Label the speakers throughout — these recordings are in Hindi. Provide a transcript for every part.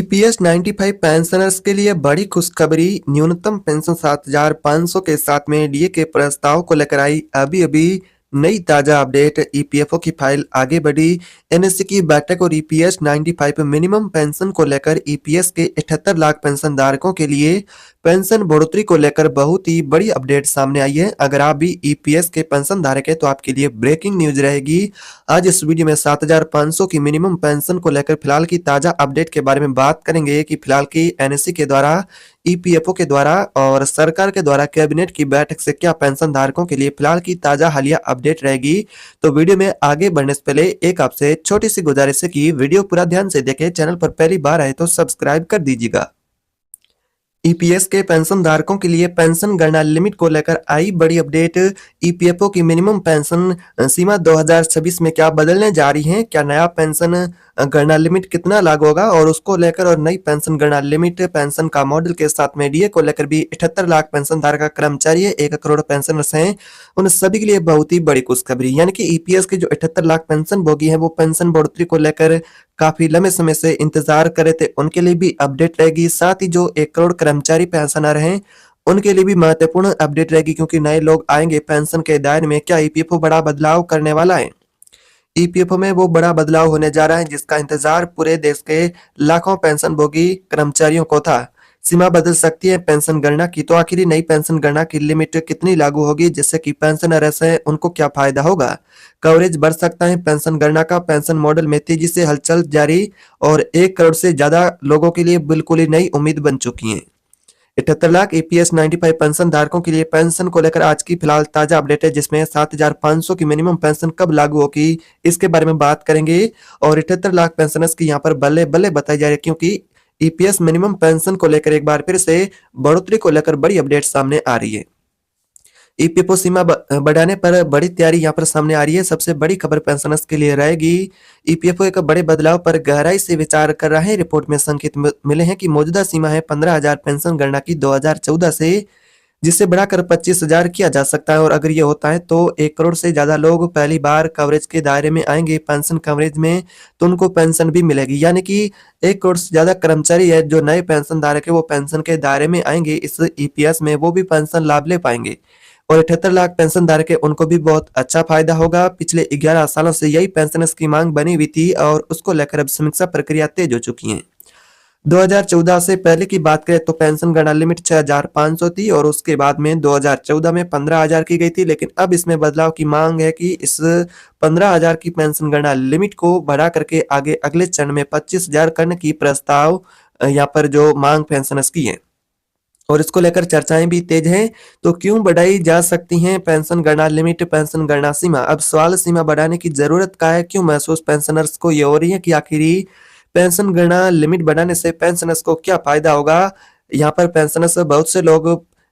Speaker 1: ईपीएस 95 पेंशनर्स के लिए बड़ी खुशखबरी। न्यूनतम पेंशन 7,500 के साथ में डीए के प्रस्ताव को लेकर आई अभी नई ताजा अपडेट। ईपीएफओ की फाइल आगे बढ़ी। एनएससी की बैठक और ईपीएस 95 मिनिमम पेंशन को लेकर ईपीएस के 78 लाख पेंशन धारकों के लिए पेंशन बढ़ोतरी को लेकर बहुत ही बड़ी अपडेट सामने आई है। अगर आप भी ईपीएस के पेंशन धारक है तो आपके लिए ब्रेकिंग न्यूज रहेगी। आज इस वीडियो में 7,500 की मिनिमम पेंशन को लेकर फिलहाल की ताजा अपडेट के बारे में बात करेंगे कि फिलहाल की एनएससी के द्वारा, ईपीएफओ के द्वारा और सरकार के द्वारा कैबिनेट की बैठक से क्या पेंशन धारकों के लिए फिलहाल की ताजा हालिया अपडेट रहेगी। तो वीडियो में आगे बढ़ने से पहले एक आपसे छोटी सी गुजारिश है कि वीडियो पूरा ध्यान से देखें। चैनल पर पहली बार आए तो सब्सक्राइब कर दीजिएगा। ईपीएस के पेंशन धारकों के लिए पेंशन गणना लिमिट को लेकर आई बड़ी अपडेट। ईपीएफओ की मिनिमम पेंशन सीमा 2026 में क्या बदलने जा रही है, क्या नया पेंशन गणना लिमिट कितना लागू होगा और उसको लेकर, और नई पेंशन गणना लिमिट पेंशन का मॉडल के साथ में डीए को लेकर भी 78 लाख पेंशन धारक कर्मचारी है, 1 करोड़ पेंशनर्स हैं, उन सभी के लिए बहुत ही बड़ी खुशखबरी। यानी कि ईपीएस के जो 78 लाख पेंशन भोगी हैं वो पेंशन बढ़ोतरी को लेकर काफी लंबे समय से इंतजार कर रहे थे, उनके लिए भी अपडेट रहेगी। साथ ही जो 1 करोड़ कर्मचारी पेंशनर हैं उनके लिए भी महत्वपूर्ण अपडेट रहेगी, क्योंकि नए लोग आएंगे पेंशन के दायरे में। क्या ईपीएफओ बड़ा बदलाव करने वाला है? ईपीएफओ में वो बड़ा बदलाव होने जा रहा है जिसका इंतजार पूरे देश के लाखों पेंशन भोगी कर्मचारियों को था। सीमा बदल सकती है पेंशन गणना की, तो आखिर नई पेंशन गणना की लिमिट कितनी लागू होगी, जिससे कि पेंशनर्स हैं उनको क्या फायदा होगा। कवरेज बढ़ सकता है पेंशन गणना का। पेंशन मॉडल में तेजी से हलचल जारी और 1 करोड़ से ज्यादा लोगों के लिए बिल्कुल ही नई उम्मीद बन चुकी है। 78 लाख ईपीएस 95 पेंशन धारकों के लिए पेंशन को लेकर आज की फिलहाल ताजा अपडेट है, जिसमें 7,500 की मिनिमम पेंशन कब लागू होगी इसके बारे में बात करेंगे। और 78 लाख पेंशनर्स की यहाँ पर बल्ले बल्ले बताई जा रही है, क्योंकि ईपीएस मिनिमम पेंशन को लेकर एक बार फिर से बढ़ोतरी को लेकर बड़ी अपडेट सामने आ रही है। ईपीएफओ सीमा बढ़ाने पर बड़ी तैयारी यहाँ पर सामने आ रही है। सबसे बड़ी खबर पेंशनर्स के लिए रहेगी। ईपीएफओ एक बड़े बदलाव पर गहराई से विचार कर रहा है। रिपोर्ट में संकेत मिले हैं कि मौजूदा सीमा है 15,000 पेंशन गणना की 2014 से, जिसे बढ़ाकर 25,000 किया जा सकता है। और अगर ये होता है तो 1 करोड़ से ज्यादा लोग पहली बार कवरेज के दायरे में आएंगे पेंशन कवरेज में, तो उनको पेंशन भी मिलेगी। यानी कि 1 करोड़ से ज्यादा कर्मचारी है जो नए पेंशन धारक है वो पेंशन के दायरे में आएंगे इस ईपीएस में, वो भी पेंशन लाभ ले पाएंगे। और 78 लाख पेंशन धारक है उनको भी बहुत अच्छा फायदा होगा। पिछले 11 सालों से यही पेंशन की मांग बनी हुई थी और उसको लेकर अब समीक्षा प्रक्रिया तेज हो चुकी है। 2014 से पहले की बात करें तो पेंशन गणना लिमिट 6,500 थी और उसके बाद में 2014 में 15,000 की गई थी, लेकिन अब इसमें बदलाव की मांग है कि इस 15,000 की पेंशन गणना लिमिट को बढ़ा करके आगे अगले चरण में 25,000 करने की प्रस्ताव यहाँ पर जो मांग पेंशनर्स की है, और इसको लेकर चर्चाएं भी तेज हैं। तो क्यों बढ़ाई जा सकती हैं पेंशन गणना लिमिट, पेंशन गणना सीमा? अब सवाल सीमा बढ़ाने की जरूरत का है। क्यों महसूस पेंशनर्स को ये हो रही है कि आखिर पेंशन गणना लिमिट बढ़ाने से पेंशनर्स को क्या फायदा होगा? यहाँ पर पेंशनर्स बहुत से लोग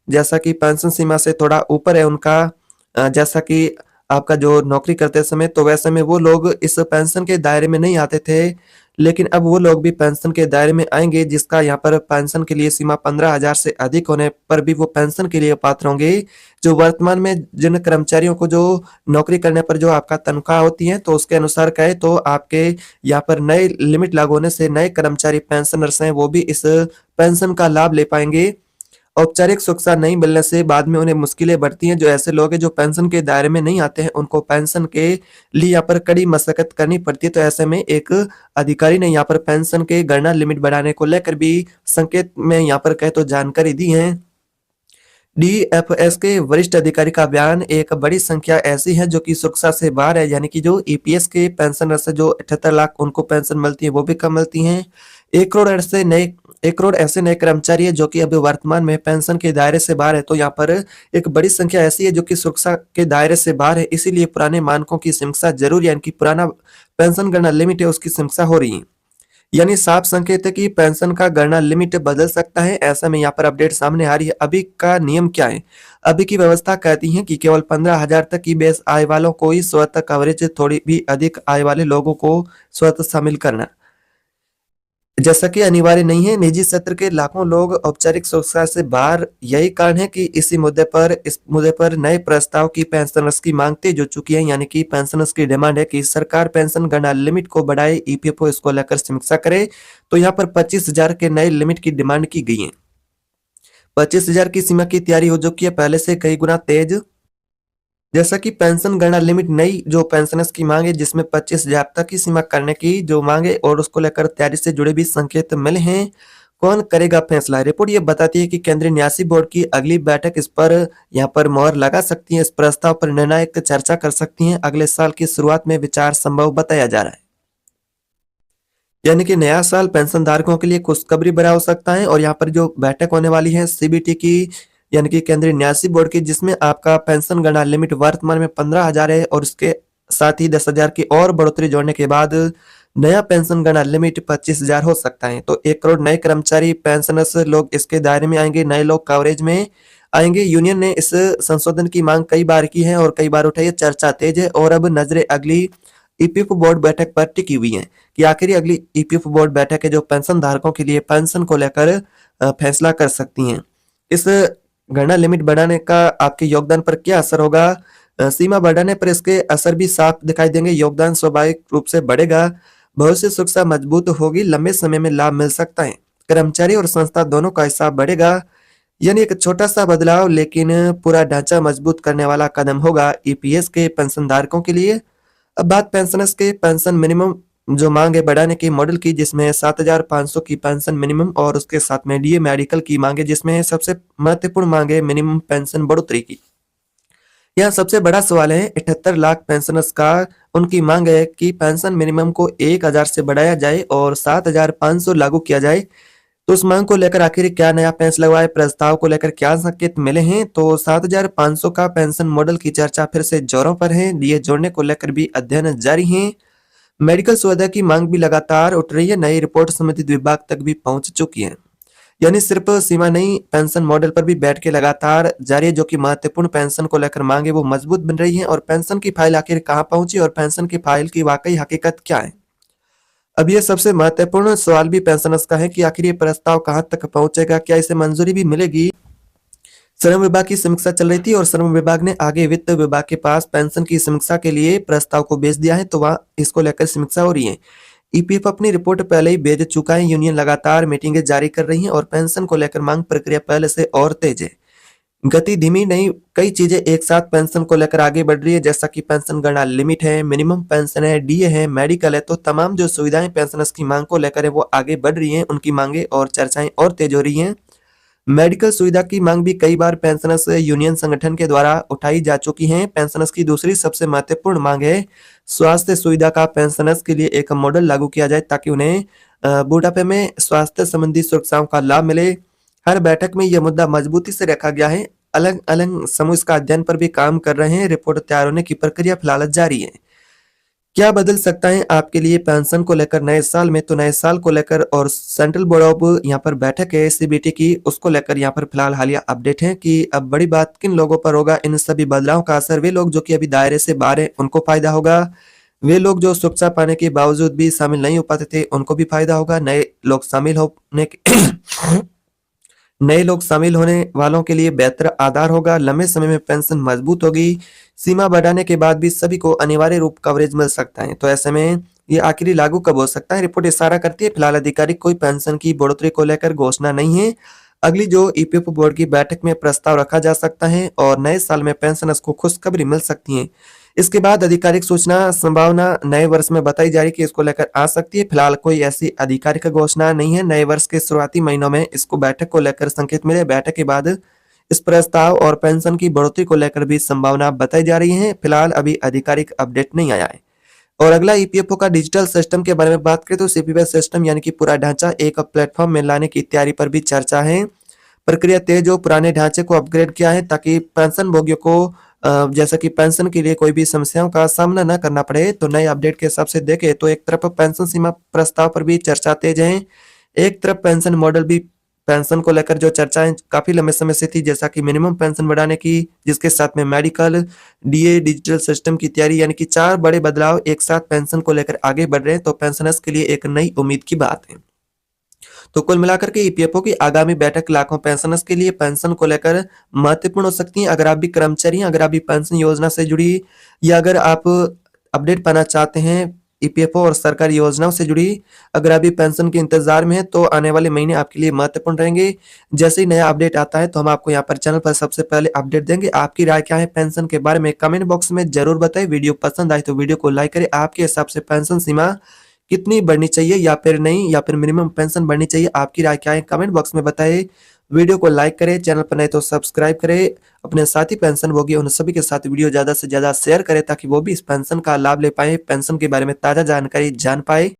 Speaker 1: जैसा कि पेंशन सीमा से थोड़ा ऊपर है उनका, जैसा कि आपका जो नौकरी करते समय, तो वैसे में वो लोग इस पेंशन के दायरे में नहीं आते थे, लेकिन अब वो लोग भी पेंशन के दायरे में आएंगे, जिसका यहाँ पर पेंशन के लिए सीमा 15,000 से अधिक होने पर भी वो पेंशन के लिए पात्र होंगे। जो वर्तमान में जिन कर्मचारियों को जो नौकरी करने पर जो आपका तनख्वाह होती है, तो उसके अनुसार कहे तो आपके यहाँ पर नए लिमिट लागू होने से नए कर्मचारी पेंशनर्स हैं वो भी इस पेंशन का लाभ ले पाएंगे। औपचारिक सुरक्षा नहीं मिलने से बाद में उन्हें मुश्किलें बढ़ती हैं। जो ऐसे लोग हैं जो पेंशन के दायरे में नहीं आते हैं उनको पेंशन के लिए यहाँ पर कड़ी मशक्कत करनी पड़ती है। तो ऐसे में एक अधिकारी ने यहाँ पर पेंशन के गणना लिमिट बढ़ाने को लेकर भी संकेत में यहाँ पर कहे तो जानकारी दी है। डीएफएस के वरिष्ठ अधिकारी का बयान, एक बड़ी संख्या ऐसी है जो कि सुरक्षा से बाहर है, यानी कि जो ईपीएस के पेंशनर से जो 78 लाख उनको पेंशन मिलती है वो भी कम मिलती है। 1 करोड़ ऐसे नए कर्मचारी है जो कि अभी वर्तमान में पेंशन के दायरे से बाहर है। तो यहाँ पर एक बड़ी संख्या ऐसी है जो कि सुरक्षा के दायरे से बाहर है, इसीलिए पुराने मानकों की समीक्षा जरूरी है। यानी कि पुराना पेंशन गणना लिमिट है उसकी समीक्षा हो रही है, यानी साफ संकेत है कि पेंशन का गणना लिमिट बदल सकता है। ऐसा में यहाँ पर अपडेट सामने आ रही है। अभी का नियम क्या है? अभी की व्यवस्था कहती है कि केवल 15,000 तक की बेस आय वालों को ही स्वतः कवरेज, थोड़ी भी अधिक आय वाले लोगों को स्वतः शामिल करना। जैसा कि अनिवार्य नहीं है, निजी क्षेत्र के लाखों लोग औपचारिक सुरक्षा से बाहर। यही कारण है कि इस मुद्दे पर नए प्रस्ताव की पेंशनर्स की मांग तेज हो चुकी है। यानी कि पेंशनर्स की डिमांड है कि सरकार पेंशन गणना लिमिट को बढ़ाए, ईपीएफओ इसको लेकर समीक्षा करे। तो यहाँ पर 25,000 के नए लिमिट की डिमांड की गई है। 25,000 की सीमा की तैयारी हो चुकी है पहले से कई गुना तेज। जैसा कि पेंशन गणना लिमिट नई जो पेंशनर्स की मांग है, जिसमें 25,000 तक की सीमा करने की जो मांग है और उसको लेकर तैयारी से जुड़े भी संकेत मिले हैं। कौन करेगा फैसला? रिपोर्ट ये बताती है कि केंद्रीय न्यासी बोर्ड की अगली बैठक इस पर यहाँ पर मोहर लगा सकती है। इस प्रस्ताव पर निर्णायक चर्चा कर सकती हैं। अगले साल की शुरुआत में विचार संभव बताया जा रहा है। यानी कि नया साल पेंशन धारकों के लिए खुशखबरी भरा हो सकता है। और यहाँ पर जो बैठक होने वाली है सीबीटी की, यानी कि केंद्रीय न्यासी बोर्ड की, जिसमें आपका पेंशन गणना लिमिट वर्तमान में 15,000 है और उसके साथ ही 10,000 की और बढ़ोतरी जोड़ने के बाद नया पेंशन गणना लिमिट 25,000 हो सकता है। तो 1 करोड़ नए कर्मचारी पेंशनर्स लोग इसके दायरे में आएंगे, नए लोग कवरेज में आएंगे। यूनियन ने इस संशोधन की मांग कई बार की है और कई बार उठाई है। चर्चा तेज है और अब नजरें अगली ईपीएफ बोर्ड बैठक पर टिकी हुई हैं कि आखिर अगली ईपीएफ बोर्ड बैठक है जो पेंशन धारकों के लिए पेंशन को लेकर फैसला कर सकती हैं। इस गणना लिमिट बढ़ाने का आपके योगदान पर क्या असर होगा? सीमा बढ़ाने पर इसके असर भी साफ दिखाई देंगे। योगदान स्वाभाविक रूप से बढ़ेगा, भविष्य सुरक्षा मजबूत होगी, लंबे समय में लाभ मिल सकता है, कर्मचारी और संस्था दोनों का हिसाब बढ़ेगा। यानी एक छोटा सा बदलाव लेकिन पूरा ढांचा मजबूत करने वाला कदम होगा ईपीएस के पेंशन धारकों के लिए। अब बात पेंशनर्स के पेंशन मिनिमम जो मांग है बढ़ाने की मॉडल की, जिसमें 7,500 की पेंशन मिनिमम और उसके साथ में डीए मेडिकल की मांग है, जिसमें सबसे महत्वपूर्ण मांग है मिनिमम पेंशन बढ़ोतरी की। यहाँ सबसे बड़ा सवाल है 78 लाख पेंशनर्स का। उनकी मांग है कि पेंशन मिनिमम को 1,000 से बढ़ाया जाए और 7,500 लागू किया जाए। तो उस मांग को लेकर आखिर क्या नया फैसला हुआ है, प्रस्ताव को लेकर क्या संकेत मिले हैं? तो 7,500 का पेंशन मॉडल की चर्चा फिर से जोरों पर है। डीए जोड़ने को लेकर भी अध्ययन जारी है। मेडिकल सुविधा की मांग भी लगातार उठ रही है। नई रिपोर्ट संबंधित विभाग तक भी पहुंच चुकी है। यानी सिर्फ सीमा नहीं, पेंशन मॉडल पर भी बैठ के लगातार जारी है। जो कि महत्वपूर्ण पेंशन को लेकर मांग है वो मजबूत बन रही है। और पेंशन की फाइल आखिर कहाँ पहुंची और पेंशन की फाइल की वाकई हकीकत क्या है? अब ये सबसे महत्वपूर्ण सवाल भी पेंशनर्स का है कि आखिर ये प्रस्ताव कहां तक पहुंचेगा, क्या इसे मंजूरी भी मिलेगी? श्रम विभाग की समीक्षा चल रही थी और श्रम विभाग ने आगे वित्त विभाग के पास पेंशन की समीक्षा के लिए प्रस्ताव को भेज दिया है। तो वहां इसको लेकर समीक्षा हो रही है। ईपीएफ अपनी रिपोर्ट पहले ही भेज चुका है। यूनियन लगातार मीटिंगें जारी कर रही है और पेंशन को लेकर मांग प्रक्रिया पहले से और तेज है। गति धीमी नहीं, कई चीजें एक साथ पेंशन को लेकर आगे बढ़ रही है। जैसा कि पेंशन गणना लिमिट है, मिनिमम पेंशन है, डीए है, मेडिकल है। तो तमाम जो सुविधाएं पेंशनर्स की मांग को लेकर है वो आगे बढ़ रही हैं। उनकी मांगे और चर्चाएं और तेज हो रही हैं। मेडिकल सुविधा की मांग भी कई बार पेंशनर्स यूनियन संगठन के द्वारा उठाई जा चुकी है। पेंशनर्स की दूसरी सबसे महत्वपूर्ण मांग है स्वास्थ्य सुविधा का पेंशनर्स के लिए एक मॉडल लागू किया जाए ताकि उन्हें बुढ़ापे में स्वास्थ्य संबंधी सुरक्षाओं का लाभ मिले। हर बैठक में यह मुद्दा मजबूती से रखा गया है। अलग अलग समूह इसका अध्ययन पर भी काम कर रहे हैं। रिपोर्ट तैयार होने की प्रक्रिया फिलहाल जारी है। क्या बदल सकता है आपके लिए पेंशन को लेकर नए साल में? तो नए साल को लेकर और सेंट्रल बोर्ड ऑफ यहाँ पर बैठक है सीबीटी की, उसको लेकर यहाँ पर फिलहाल हालिया अपडेट है कि अब बड़ी बात किन लोगों पर होगा। इन सभी बदलावों का असर वे लोग जो कि अभी दायरे से बाहर है उनको फायदा होगा। वे लोग जो सुरक्षा पाने के बावजूद भी शामिल नहीं हो पाते थे उनको भी फायदा होगा। नए लोग शामिल होने के नए लोग शामिल होने वालों के लिए बेहतर आधार होगा। लंबे समय में पेंशन मजबूत होगी। सीमा बढ़ाने के बाद भी सभी को अनिवार्य रूप कवरेज मिल सकता है। तो ऐसे में ये आखिरी लागू कब हो सकता है? रिपोर्ट इशारा करती है फिलहाल आधिकारिक कोई पेंशन की बढ़ोतरी को लेकर घोषणा नहीं है। अगली जो ईपीएफ बोर्ड की बैठक में प्रस्ताव रखा जा सकता है और नए साल में पेंशनर्स को खुशखबरी मिल सकती है। इसके बाद आधिकारिक सूचना संभावना नए वर्ष में बताई जा रही कि इसको लेकर आ सकती है। फिलहाल कोई ऐसी आधिकारिक घोषणा नहीं है। नए वर्ष के शुरुआती महीनों में इसको बैठक को लेकर संकेत मिले। बैठक के बाद इस प्रस्ताव और पेंशन की बढ़ोतरी को लेकर भी संभावना बताई जा रही है। फिलहाल अभी आधिकारिक अपडेट नहीं आया है। और अगला ईपीएफओ का डिजिटल सिस्टम के बारे में बात करें तो सीपीएफ सिस्टम यानी कि पूरा ढांचा एक प्लेटफॉर्म में लाने की तैयारी पर भी चर्चा है। प्रक्रिया तेज हो, पुराने ढांचे को अपग्रेड किया है ताकि पेंशन भोगियों को जैसा कि पेंशन के लिए कोई भी समस्याओं का सामना न करना पड़े। तो नए अपडेट के हिसाब से देखें तो एक तरफ पेंशन सीमा प्रस्ताव पर भी चर्चा तेज है, एक तरफ पेंशन मॉडल भी। पेंशन को लेकर जो चर्चाएं काफी लंबे समय से थी, जैसा कि मिनिमम पेंशन बढ़ाने की, जिसके साथ में मेडिकल, डीए, डिजिटल सिस्टम की तैयारी, यानी कि 4 बड़े बदलाव एक साथ पेंशन को लेकर आगे बढ़ रहे हैं। तो पेंशनर्स के लिए एक नई उम्मीद की बात है। तो कुल मिलाकर के ईपीएफओ की आगामी बैठक लाखों पेंशनर्स के लिए पेंशन को लेकर महत्वपूर्ण हो सकती है। अगर आप भी कर्मचारी हैं, अगर आप भी पेंशन योजना से जुड़ी या अगर आप अपडेट पाना चाहते हैं ईपीएफओ और सरकारी योजनाओं से जुड़ी, अगर आप भी पेंशन के इंतजार में हैं तो आने वाले महीने आपके लिए महत्वपूर्ण रहेंगे। जैसे ही नया अपडेट आता है तो हम आपको यहाँ पर चैनल पर सबसे पहले अपडेट देंगे। आपकी राय क्या है पेंशन के बारे में कमेंट बॉक्स में जरूर बताएं। वीडियो पसंद आए तो वीडियो को लाइक करें। आपके हिसाब से पेंशन सीमा कितनी बढ़नी चाहिए या फिर नहीं, या फिर मिनिमम पेंशन बढ़नी चाहिए, आपकी राय क्या है कमेंट बॉक्स में बताएं। वीडियो को लाइक करें, चैनल पर नए तो सब्सक्राइब करें, अपने साथी पेंशन भोगी उन सभी के साथ वीडियो ज्यादा से ज्यादा शेयर करें ताकि वो भी इस पेंशन का लाभ ले पाए, पेंशन के बारे में ताजा जानकारी जान पाए।